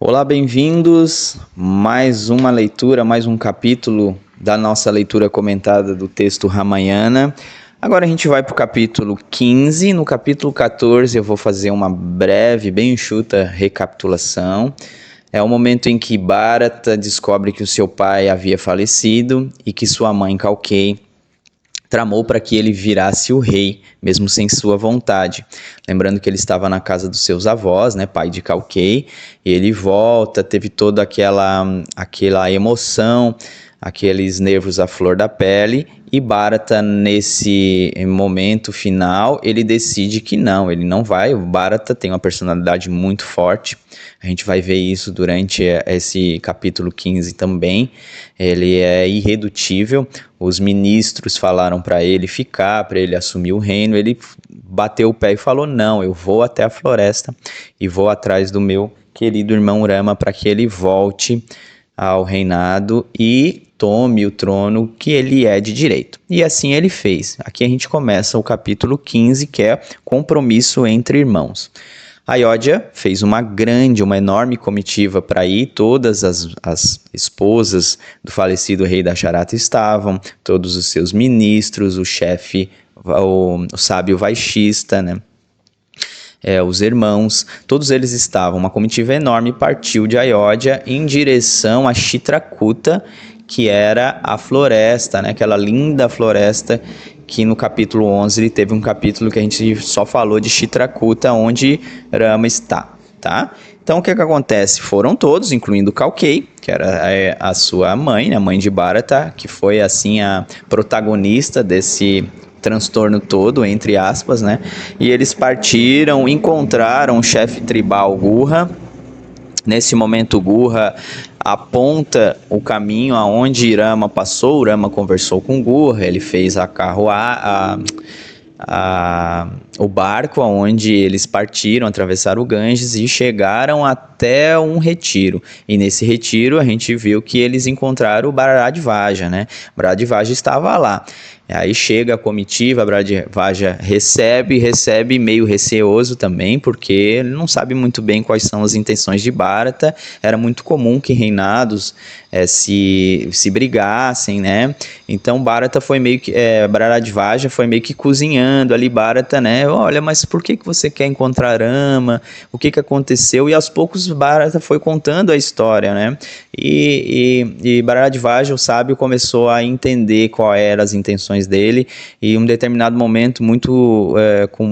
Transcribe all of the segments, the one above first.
Olá, bem-vindos. Mais uma leitura, mais um capítulo da nossa leitura comentada do texto Ramayana. Agora a gente vai para o capítulo 15. No capítulo 14 eu vou fazer uma breve, bem enxuta recapitulação. É o momento em que Bharata descobre que o seu pai havia falecido e que sua mãe Kalkei tramou para que ele virasse o rei, mesmo sem sua vontade. Lembrando que ele estava na casa dos seus avós, né, pai de Kalkei, e ele volta, teve toda aquela emoção, aqueles nervos à flor da pele, e Bharata, nesse momento final, ele decide que não, ele não vai. O Bharata tem uma personalidade muito forte, a gente vai ver isso durante esse capítulo 15 também. Ele é irredutível. Os ministros falaram para ele ficar, para ele assumir o reino. Ele bateu o pé e falou: não, eu vou até a floresta e vou atrás do meu querido irmão Rama para que ele volte ao reinado e tome o trono que ele é de direito. E assim ele fez. Aqui a gente começa o capítulo 15, que é compromisso entre irmãos. Ayodhya fez uma enorme comitiva para ir, todas as esposas do falecido rei Dasharata estavam, todos os seus ministros, o chefe, o sábio Vaishista, né? Os irmãos, todos eles estavam. Uma comitiva enorme partiu de Ayodhya em direção a Chitrakuta, que era a floresta, né? Aquela linda floresta que no capítulo 11 ele teve um capítulo que a gente só falou de Chitrakuta, onde Rama está, tá? Então o que acontece? Foram todos, incluindo Kalkei, que era a sua mãe, a mãe de Bharata, que foi assim a protagonista desse transtorno todo, entre aspas, né? E eles partiram, encontraram o chefe tribal Gurra. Nesse momento, Gurra aponta o caminho aonde Rama passou. Rama conversou com Gurra, ele fez o barco aonde eles partiram, atravessaram o Ganges e chegaram até um retiro. E nesse retiro a gente viu que eles encontraram o Bharadvaja, né? Bharadvaja estava lá. Aí chega a comitiva, Bharadvaja recebe meio receoso também, porque ele não sabe muito bem quais são as intenções de Bharata. Era muito comum que reinados se brigassem, né? Então Bharata foi meio que Bharadvaja foi meio que cozinhando ali Bharata, né? Olha, mas por que você quer encontrar Rama? O que aconteceu? E aos poucos Bharata foi contando a história, né? E Bharadvaja, o sábio, começou a entender quais eram as intenções dele, e em um determinado momento, com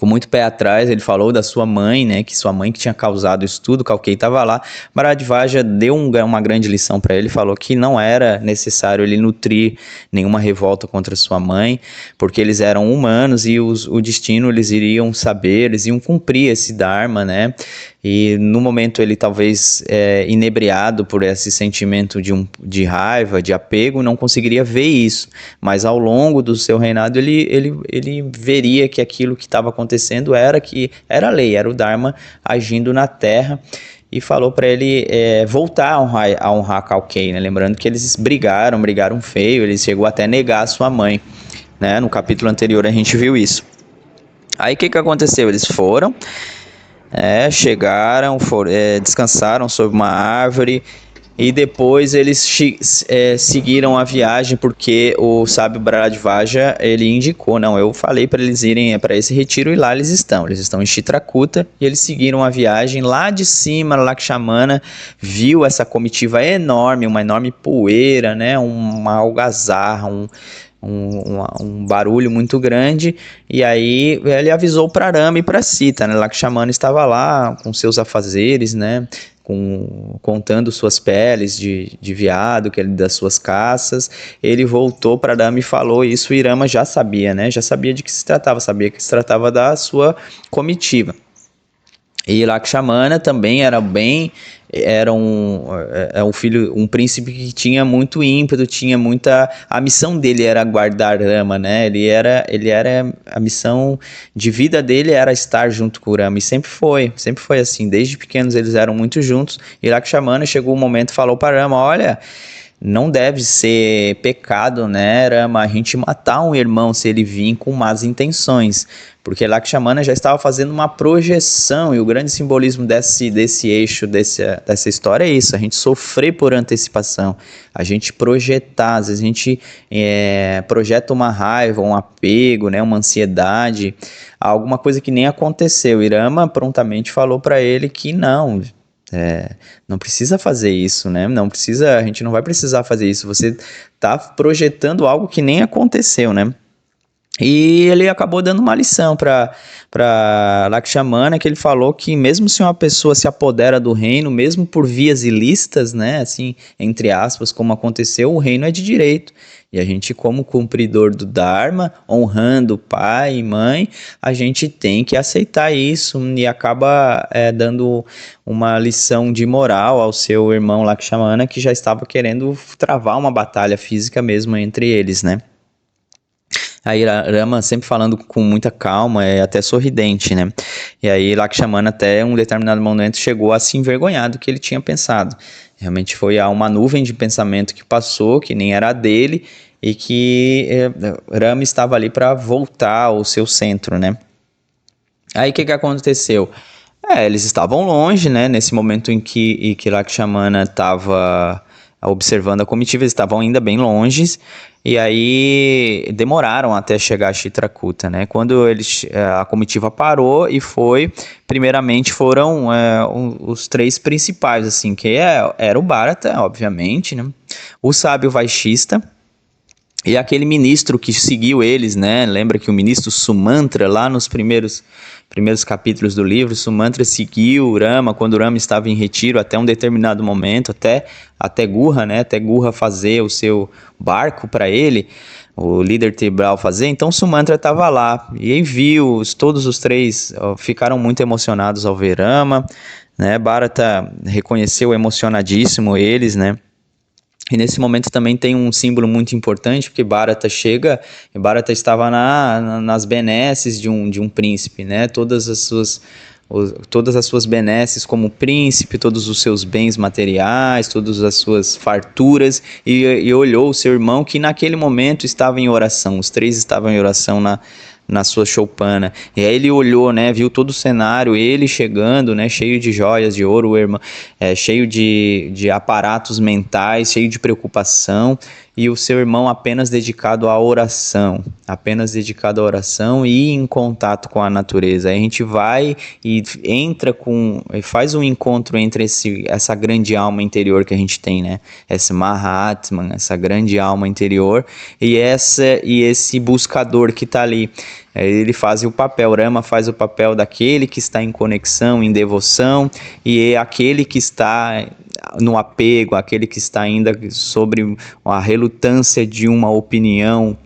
muito pé atrás, ele falou da sua mãe, né, que sua mãe que tinha causado isso tudo. Kalkei estava lá. Bharadvaja deu uma grande lição para ele, falou que não era necessário ele nutrir nenhuma revolta contra sua mãe, porque eles eram humanos e o destino eles iriam saber, eles iam cumprir esse dharma, né? E no momento ele talvez inebriado por esse sentimento de raiva, de apego, não conseguiria ver isso, mas ao longo do seu reinado ele veria que aquilo que estava acontecendo era a lei, era o Dharma agindo na Terra, e falou para ele voltar a honrar Kalkei, né? Lembrando que eles brigaram feio, ele chegou até a negar a sua mãe, né? No capítulo anterior a gente viu isso. Aí o que aconteceu? Eles chegaram, descansaram sob uma árvore, e depois eles seguiram a viagem, porque o sábio Bharadvaja, ele indicou, não, eu falei para eles irem para esse retiro, e lá eles estão em Chitrakuta, e eles seguiram a viagem. Lá de cima, Lakshmana viu essa comitiva enorme, uma enorme poeira, né, uma algazarra, um barulho muito grande, e aí ele avisou para Rama e para Sita, né? Lakshmana estava lá com seus afazeres, né? Contando suas peles de veado, das suas caças. Ele voltou para Rama e falou isso, e Rama já sabia, né? Já sabia de que se tratava, sabia que se tratava da sua comitiva. E Lakshmana também era um filho, um príncipe que tinha muito ímpeto, a missão dele era guardar Rama, né? A missão de vida dele era estar junto com o Rama, e sempre foi assim, desde pequenos eles eram muito juntos. E Lakshmana chegou um momento e falou para Rama: olha, não deve ser pecado, né, Rama, a gente matar um irmão se ele vir com más intenções, porque Lakshmana já estava fazendo uma projeção, e o grande simbolismo desse eixo, dessa história é isso, a gente sofrer por antecipação, a gente projetar, às vezes a gente projeta uma raiva, um apego, né, uma ansiedade, alguma coisa que nem aconteceu, e Rama prontamente falou para ele que não precisa fazer isso, né? A gente não vai precisar fazer isso. Você tá projetando algo que nem aconteceu, né? E ele acabou dando uma lição para Lakshmana, que ele falou que mesmo se uma pessoa se apodera do reino, mesmo por vias ilícitas, né, assim, entre aspas, como aconteceu, o reino é de direito. E a gente, como cumpridor do Dharma, honrando pai e mãe, a gente tem que aceitar isso e acaba dando uma lição de moral ao seu irmão Lakshmana, que já estava querendo travar uma batalha física mesmo entre eles, né? Aí Rama sempre falando com muita calma, até sorridente, né? E aí Lakshmana até um determinado momento chegou a se envergonhar do que ele tinha pensado. Realmente foi uma nuvem de pensamento que passou, que nem era dele, e que Rama estava ali para voltar ao seu centro, né? Aí o que aconteceu? Eles estavam longe, né? Nesse momento em que Lakshmana estava observando a comitiva, eles estavam ainda bem longe, e aí demoraram até chegar a Chitrakuta, né? Quando a comitiva parou e foi, primeiramente foram os três principais, assim, que era o Bharata, obviamente, né? O sábio Vaishista, e aquele ministro que seguiu eles, né? Lembra que o ministro Sumantra, lá nos primeiros capítulos do livro, Sumantra seguiu Rama quando Rama estava em retiro até um determinado momento, até Gurra, né? Até Gurra fazer o seu barco para ele, o líder tribal fazer. Então Sumantra estava lá e aí viu, todos os três ficaram muito emocionados ao ver Rama, né? Bharata reconheceu emocionadíssimo eles, né? E nesse momento também tem um símbolo muito importante, porque Bharata chega, e Bharata estava nas benesses de um príncipe, né? Todas as suas benesses como príncipe, todos os seus bens materiais, todas as suas farturas, e olhou o seu irmão que naquele momento estava em oração, os três estavam em oração na sua choupana, e aí ele olhou, né, viu todo o cenário, ele chegando, né, cheio de joias de ouro, o irmão, cheio de aparatos mentais, cheio de preocupação, e o seu irmão apenas dedicado à oração, e em contato com a natureza. Aí a gente vai e faz um encontro entre essa grande alma interior que a gente tem, né? Esse Mahatman, essa grande alma interior, e esse buscador que está ali. Ele faz o papel, Rama faz o papel daquele que está em conexão, em devoção, e é aquele que está no apego, aquele que está ainda sobre a relutância de uma opinião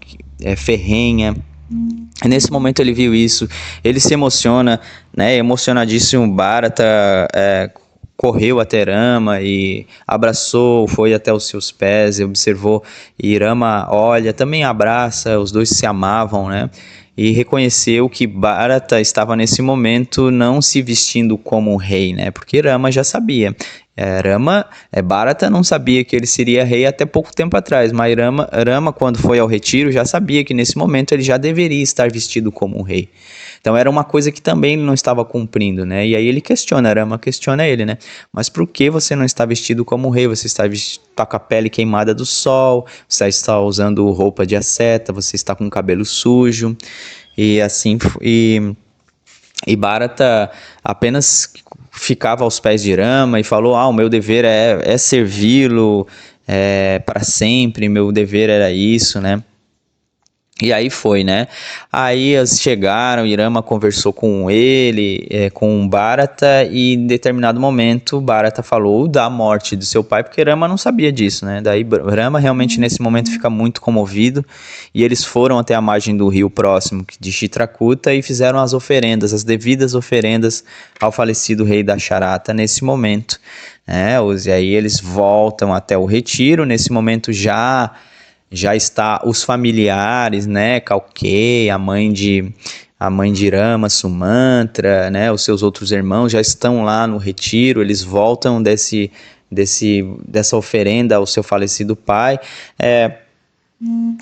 ferrenha. Nesse momento ele viu isso, ele se emociona, né? Emocionadíssimo, Bharata correu até Rama e abraçou, foi até os seus pés, observou, e Rama olha, também abraça, os dois se amavam, né? E reconheceu que Bharata estava nesse momento não se vestindo como um rei, né? Porque Rama já sabia. Bharata não sabia que ele seria rei até pouco tempo atrás, mas Rama, quando foi ao retiro, já sabia que nesse momento ele já deveria estar vestido como um rei. Então era uma coisa que também ele não estava cumprindo, né? E aí ele Rama questiona ele, né? Mas por que você não está vestido como um rei? Você está com a pele queimada do sol, você está usando roupa de asceta, você está com o cabelo sujo, e assim, e Bharata apenas ficava aos pés de Rama e falou, o meu dever é servi-lo para sempre, meu dever era isso, né? E aí foi, né? Aí eles chegaram, Rama conversou com ele, com Bharata, e em determinado momento Bharata falou da morte do seu pai, porque Rama não sabia disso, né? Daí Rama realmente nesse momento fica muito comovido, e eles foram até a margem do rio próximo de Chitrakuta e fizeram as oferendas, as devidas oferendas ao falecido rei Dasharata nesse momento, né? E aí eles voltam até o retiro, nesse momento já está os familiares, né, Kalkeya, a mãe de Rama, Sumantra, né, os seus outros irmãos já estão lá no retiro, eles voltam dessa oferenda ao seu falecido pai.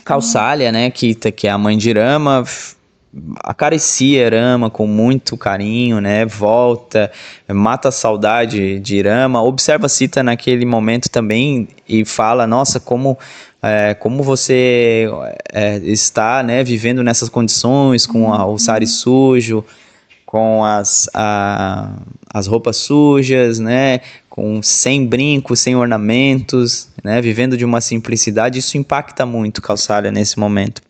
Kausalya, né, que é a mãe de Rama, acaricia Rama com muito carinho, né? Volta, mata a saudade de Rama. Observa Sita naquele momento também e fala: nossa, como você está, né, vivendo nessas condições, com o sari sujo, com as roupas sujas, né? Sem brincos, sem ornamentos, né? Vivendo de uma simplicidade. Isso impacta muito Kausalya nesse momento.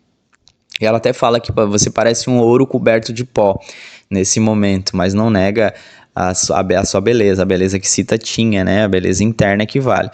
E ela até fala que você parece um ouro coberto de pó nesse momento, mas não nega a sua beleza, a beleza que Sita tinha, né? A beleza interna que vale.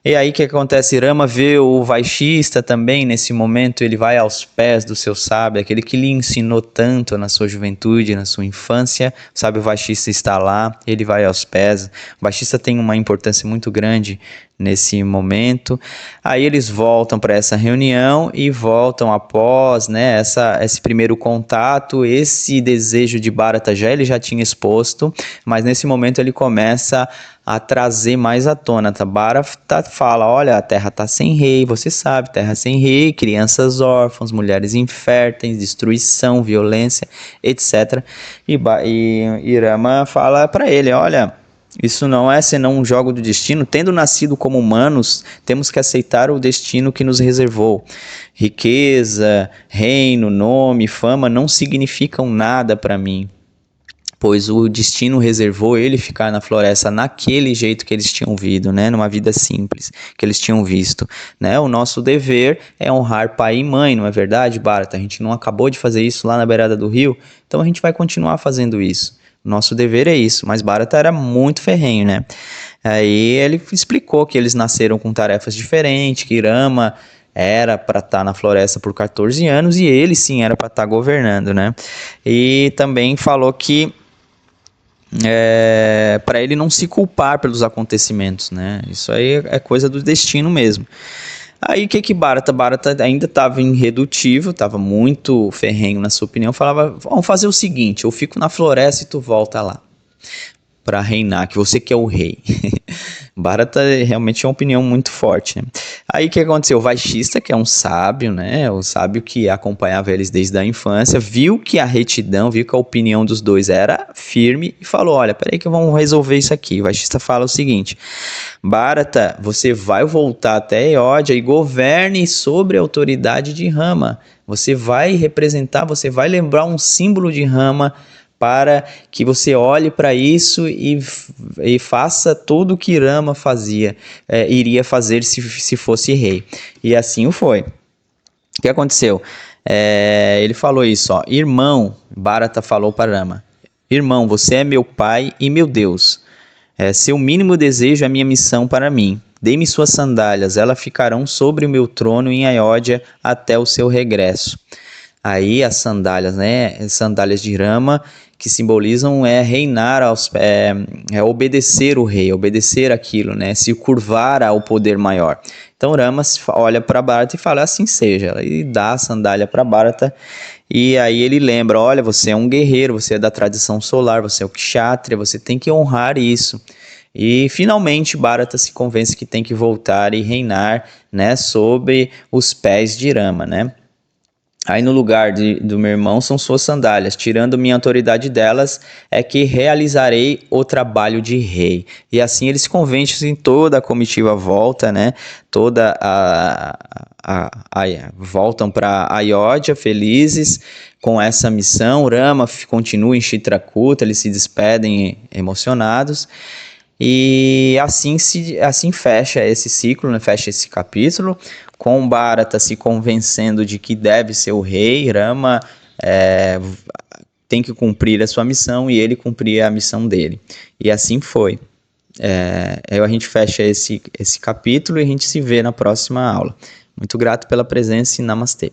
E aí o que acontece? Rama vê o Vaishista também nesse momento, ele vai aos pés do seu sábio, aquele que lhe ensinou tanto na sua juventude, na sua infância. O sábio Vaishista está lá, ele vai aos pés. O Vaishista tem uma importância muito grande nesse momento. Aí eles voltam para essa reunião e voltam após, né, esse primeiro contato, esse desejo de Bharata ele já tinha exposto, mas nesse momento ele começa a trazer mais à tona. Bharata fala: olha, a terra está sem rei, você sabe, terra sem rei, crianças órfãs, mulheres inférteis, destruição, violência, etc. E Rama fala para ele: olha, isso não é senão um jogo do destino. Tendo nascido como humanos, temos que aceitar o destino que nos reservou. Riqueza, reino, nome, fama não significam nada para mim, pois o destino reservou ele ficar na floresta naquele jeito que eles tinham visto, né? Numa vida simples que eles tinham visto, né? O nosso dever é honrar pai e mãe, não é verdade, Bharata? A gente não acabou de fazer isso lá na beirada do rio, então a gente vai continuar fazendo isso. Nosso dever é isso, mas Bharata era muito ferrenho, né? Aí ele explicou que eles nasceram com tarefas diferentes, que Rama era para estar na floresta por 14 anos e ele sim era para estar governando, né? E também falou que para ele não se culpar pelos acontecimentos, né? Isso aí é coisa do destino mesmo. Aí o que Bharata ainda estava irredutível, estava muito ferrenho na sua opinião, falava: vamos fazer o seguinte, eu fico na floresta e tu volta lá para reinar, que você que é o rei. Bharata realmente é uma opinião muito forte, né? Aí o que aconteceu? O Vaishista, que é um sábio, né? O sábio que acompanhava eles desde a infância, viu que a retidão, viu que a opinião dos dois era firme e falou: olha, peraí que vamos resolver isso aqui. O Vaishista fala o seguinte: Bharata, você vai voltar até Ayodhya e governe sobre a autoridade de Rama. Você vai representar, você vai lembrar um símbolo de Rama, para que você olhe para isso e faça tudo o que Rama iria fazer se fosse rei. E assim o foi. O que aconteceu? Ele falou isso, ó: irmão, Bharata falou para Rama: irmão, você é meu pai e meu Deus. Seu mínimo desejo é minha missão para mim. Dê-me suas sandálias, elas ficarão sobre o meu trono em Ayodhya até o seu regresso. Aí as sandálias, né? Sandálias de Rama, que simbolizam reinar, obedecer o rei, obedecer aquilo, né? Se curvar ao poder maior. Então Rama olha para Bharata e fala: assim seja. E dá a sandália para Bharata. E aí ele lembra: olha, você é um guerreiro, você é da tradição solar, você é o Kshatriya, você tem que honrar isso. E finalmente Bharata se convence que tem que voltar e reinar, né, sob os pés de Rama, né? Aí no lugar do meu irmão são suas sandálias, tirando minha autoridade delas é que realizarei o trabalho de rei. E assim eles se convencem, em toda a comitiva volta, né? Toda voltam para Ayodhya felizes com essa missão. Rama continua em Chitrakuta, eles se despedem emocionados. E assim fecha esse ciclo, né? Fecha esse capítulo, com Bharata se convencendo de que deve ser o rei. Rama tem que cumprir a sua missão e ele cumprir a missão dele. E assim foi. A gente fecha esse capítulo e a gente se vê na próxima aula. Muito grato pela presença e Namastê.